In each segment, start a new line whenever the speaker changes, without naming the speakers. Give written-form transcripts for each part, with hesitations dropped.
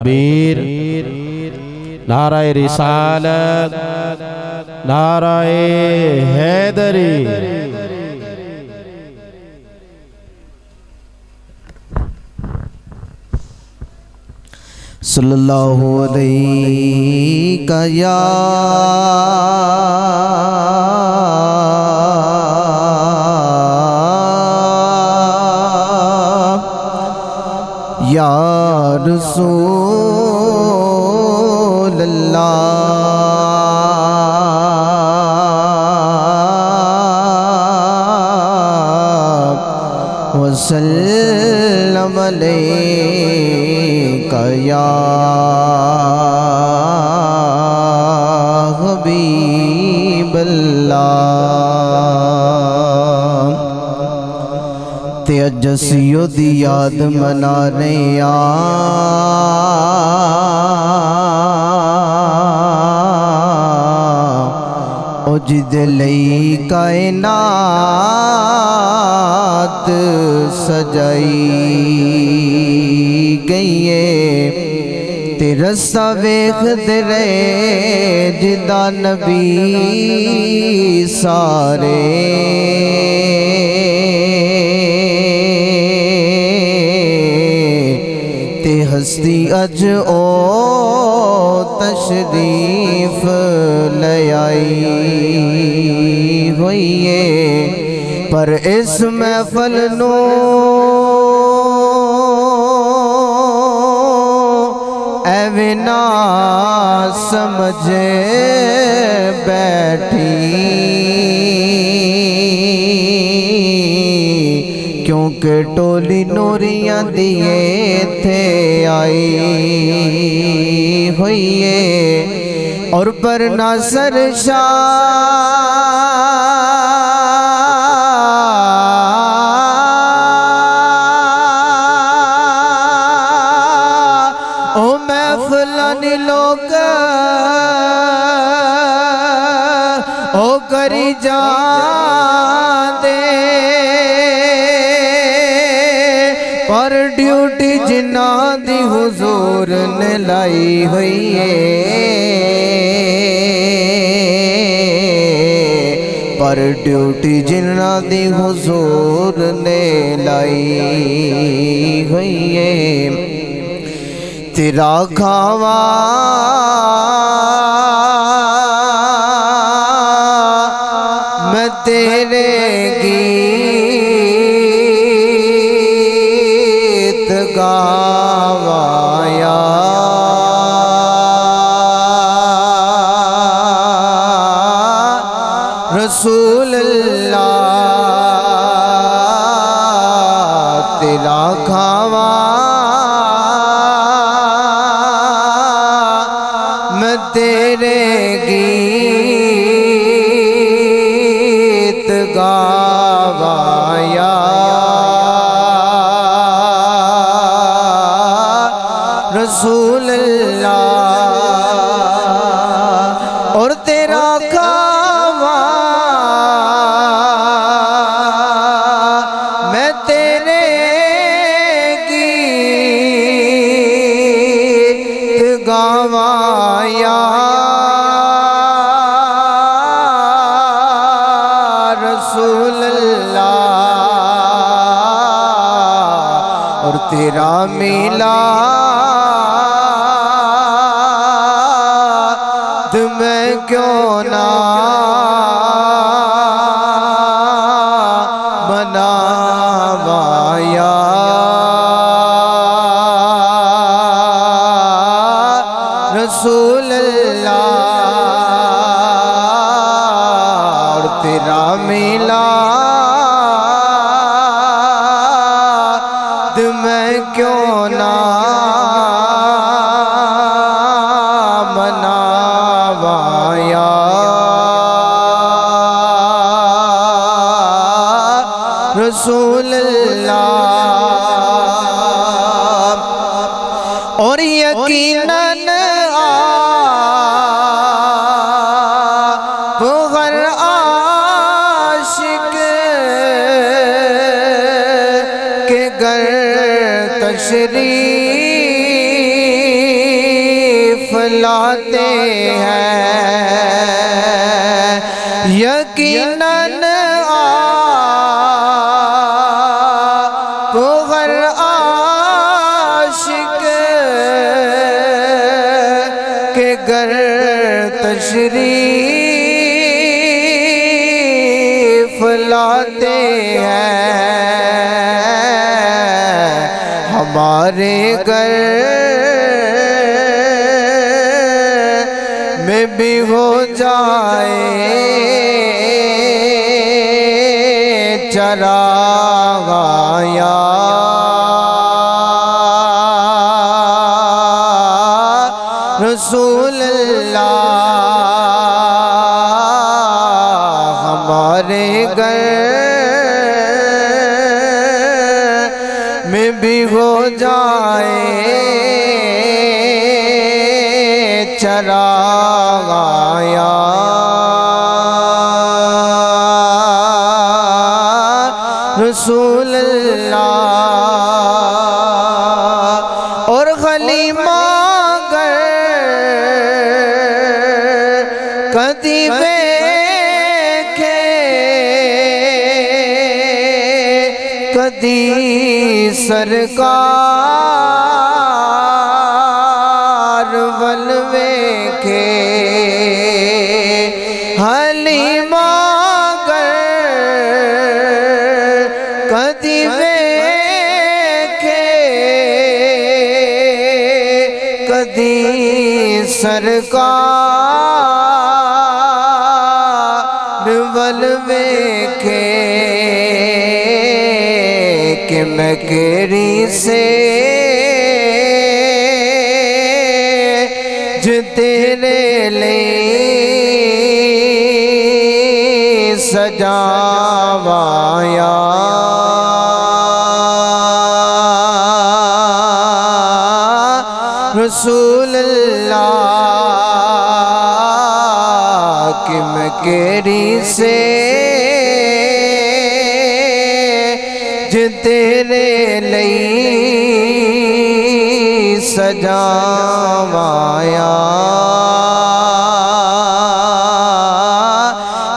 तकबीर, नाराए रिसालत, नाराए हैदरी।
सल्लल्लाहु अलैहि या रसूल अल्लाह वसल्लम अलैका या हबीबल्लाह। ते अज असीं दी याद मना रहे ओ जिदे लई कायनात सजाई गई है। ते रस्ता वेखदे रहे जिदा नबी सारे ते हस्ती अज ओ तशरीफ ले आई हुई है। पर इस महफल नू एवे ना समझे बैठी, क्योंकि टोली नूरियां दिए थे आई हुई है। और पर नासर शाह ओ महफलानी लोग ओ करी जा दे, पर ड्यूटी जिन्ना दी हुजूर ने लाई हुई है। पर ड्यूटी जिन्ना दी हुजूर ने लाई हुई है। तेरा खावा मैं तेरे गीत गावाया, रसूल अल्लाह तेरा खावा मैं तेरे गीत गावाया, रसूल अल्लाह। और तेरा खावा मैं तेरे गीत गावाया, रसूल अल्लाह। और तेरा मिलाद मैं क्यों ना मनावाया, रसूल अल्लाह। और तेरा मिलाद मैं क्यों ना मनावाया, रसूल अल्लाह। और यकीनन आप हर आशिक के घर तशरीफ लाते हैं यकीनन आप हर आशिक के घर तशरीफ लाते हैं। हमारे घर में भी हो जाए चरागाया रसूल अल्लाह। हमारे घर में भी हो जाए चरागाया रसूल अल्लाह। और खलीमा गर कदी वेखे कदी सरकार वल वेखे। हलीमा गर कदी वेखे कदी सरकार वल वेखे कि मैं केरी से जो तेरे लिए सजावाया रसूल अल्लाह। कि मैं केरी से जो तेरे लिए सजावाया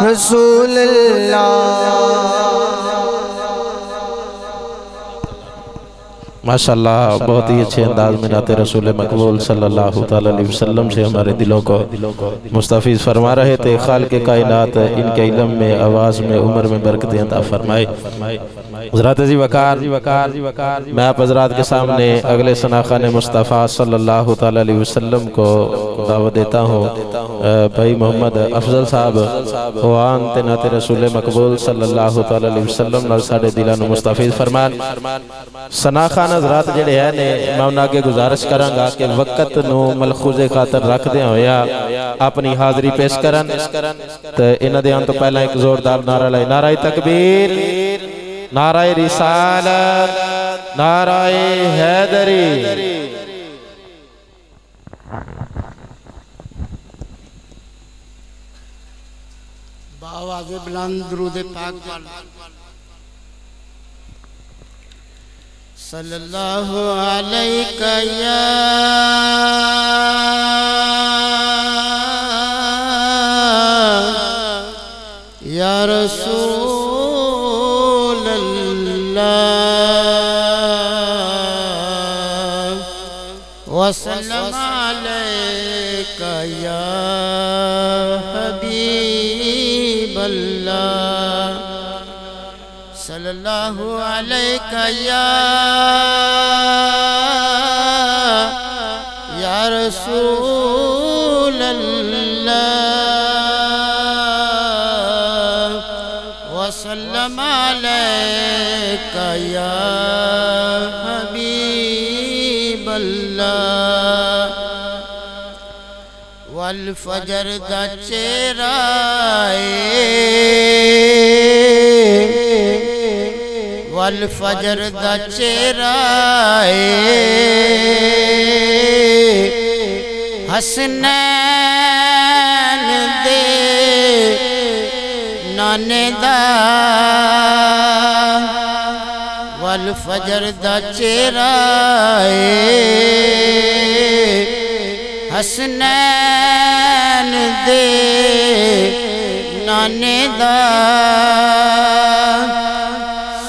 रसूल अल्लाह।
माशाअल्लाह बहुत ही अच्छे अंदाज में नाते रसूल मकबूल सल्लल्लाहु अलैहि वसल्लम से हमारे दिलों को मुस्तफ़ीज़ फरमा रहे थे। खालिक़ कायनात इनके इल्म में, आवाज़ में, उम्र में बरकत अता फरमाए। हज़रात जी वकार मैं आप हज़रात के सामने अगले सनाख़ाने मुस्तफ़ा सल्लल्लाहु अलैहि वसल्लम को दावत देता हूँ। भाई मोहम्मद अफजल साहब हुआन ते नाते रसूल मकबूल सल्लल्लाहु अलैहि वसल्लम नाल साडे दिलां नूं मुस्तफ़ीज़ फरमान। सनाख़ान हज़रात जिहड़े है ने मैं उन्हां अगे गुजारिश करांगा कि वक़्त नूं मलखूज़े खातर रखदे होया अपनी हाज़री पेश करन। ते इन्हां दे आउण तो पहला एक जोरदार नारा लाए, नाराए तकबीर, नाराए रिसालत, नाराए हैदरी।
बावाज़े बुलंद दुरूद पाक सल्लल्लाहु अलैका या रसूल अल्लाह वसल्लम अलैका या हबीब अल्लाह सल्लल्लाहु अलैका या रसूल अल्लाह वसल्लम अलैका या हबीब अल्लाह। वल फजर दा चेहरा वल फजर दा चेहरा हसनैन दे नाने दा वल फजर दा चेहरा हसनैन दे नाने दा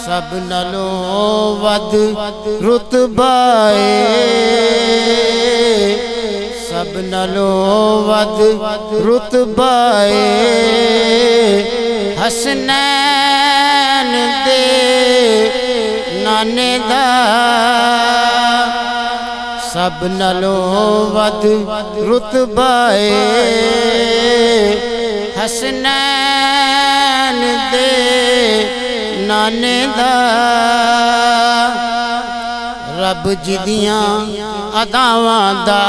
सब नालों वध रुतबा सब नालों वध रुतबा हसनैन दे नाने दा सब नालों वध रुतबा हसनैन दे नाने दा रब जिदियां अदावां दा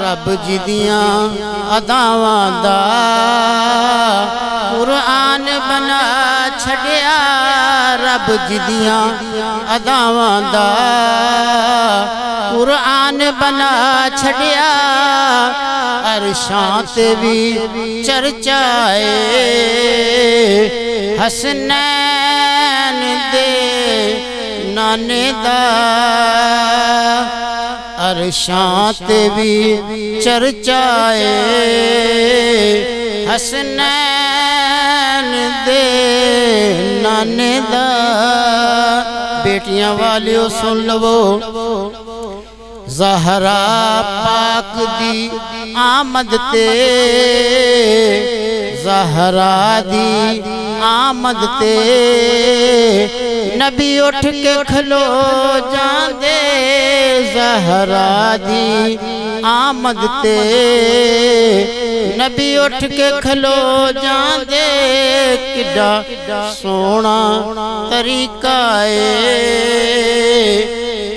रब जिदियां अदावां दा कुरान बना छड़िया रब जिदियां अदावां दा कुरान बना छड़िया अरशां ते भी चर्चाए हसनैन दे नाने दा अरशां ते भी चर्चाए हसनैन दे नाने दा बेटियां वालियो सुन लवो ज़हरा पाक दी आमद ते ज़हरा दी आमद ते नबी उठ के खलो जांदे ज़हरा दी आमद ते नबी उठ के खलो जांदे किड्डा सोना तरीका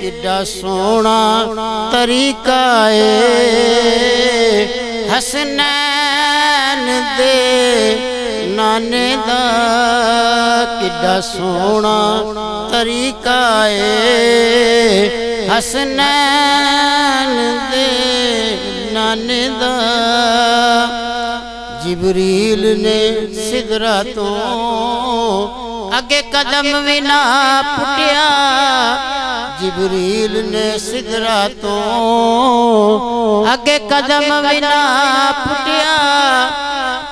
किड्डा सोना तरीका हसनैन दे नाने दा किड्डा सोना तरीका हसनैन दे नाने दा जिबरील ने सिदरा तो अगे कदम भी ना पुटिया जिबरील ने सिदरा तो अगे कदम भी ना पुटिया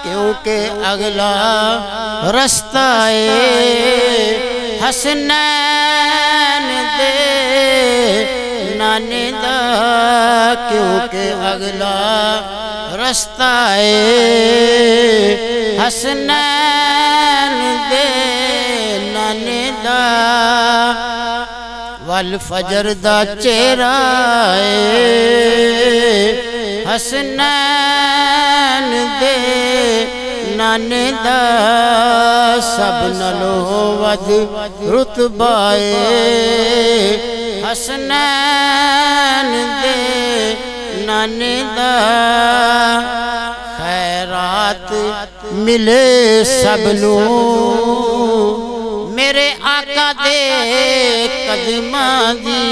क्योंकि अगला रास्ता हसनैन दे नाने दा क्योंकि अगला रास्ता हसनैन दे नाने दा वल फजर दा चेहरा हसनैन दे नाने दा सब नालों वध रुतबा हसनैन दे नाने दा खैरात मिले सबनू मेरे आका दे कदमां दी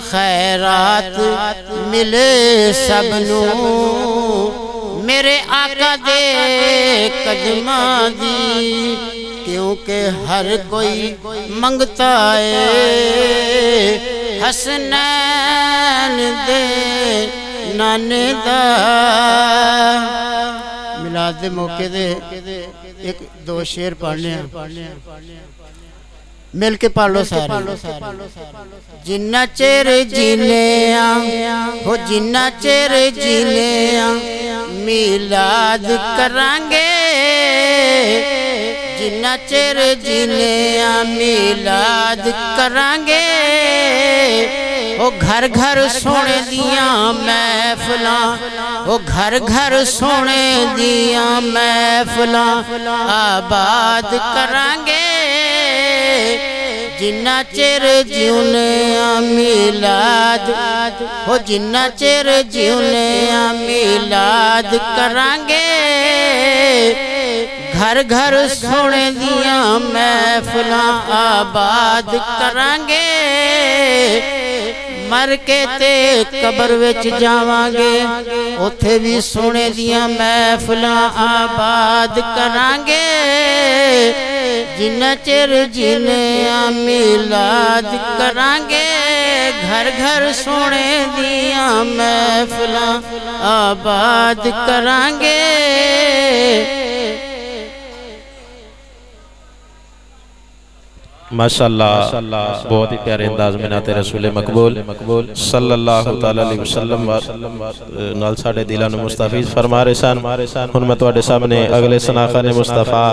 खैरात मिले सबनू मेरे आका दे कदमां दी क्योंकि हर कोई मंगता है हसनैन दे नाने दा मिलाद दे मौके दे एक दो शेर पढ़ने मिल के पढ़ लो सारे जिन्ना चेर जीने हो जिन्ना चेर जीने मिलाद करांगे जिन्ना चेर जीने मिलाद करांगे ओ घर घर सोने दिया महफिलां ओ घर घर सोने दिया महफिलां आबाद करांगे जिन्ना चेर जीउने मिलाद हो जिन्ना चेर जीउने मिलाद करांगे घर घर सोने दिया महफिलां आबाद करांगे मर के ते कबर विच जावांगे उथे भी सोने दिया महफिलां आबाद करांगे जिन्ना चिर जिने मिलाद करांगे घर घर सोने दिया महफिलां आबाद करांगे।
माशाअल्लाह बहुत ही प्यारे अंदाज में नाते रसूल मकबूल सल्लल्लाहु तआला अलैहि वसल्लम नाल साडे दिलां नूं मुस्तफीज फरमा रहे सन। हुण मैं तुहाडे सामने अगले सनाखा ने मुस्तफा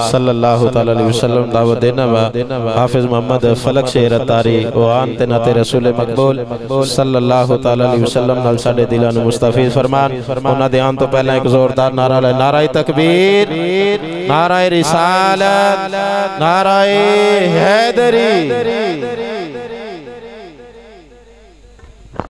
सल्लल्लाहु तआला अलैहि वसल्लम दावत देना वा हाफिज मोहम्मद फलक शेर अतारी ओ आन ते नाते रसूल मकबूल सल्लल्लाहु तआला अलैहि वसल्लम नाल साडे दिलां नूं मुस्तफीज फरमान। उन्हां दे आन तो पहला एक जोरदार नारा ला नारा तकबीर, नारा रिसालत, नारा हैदरी।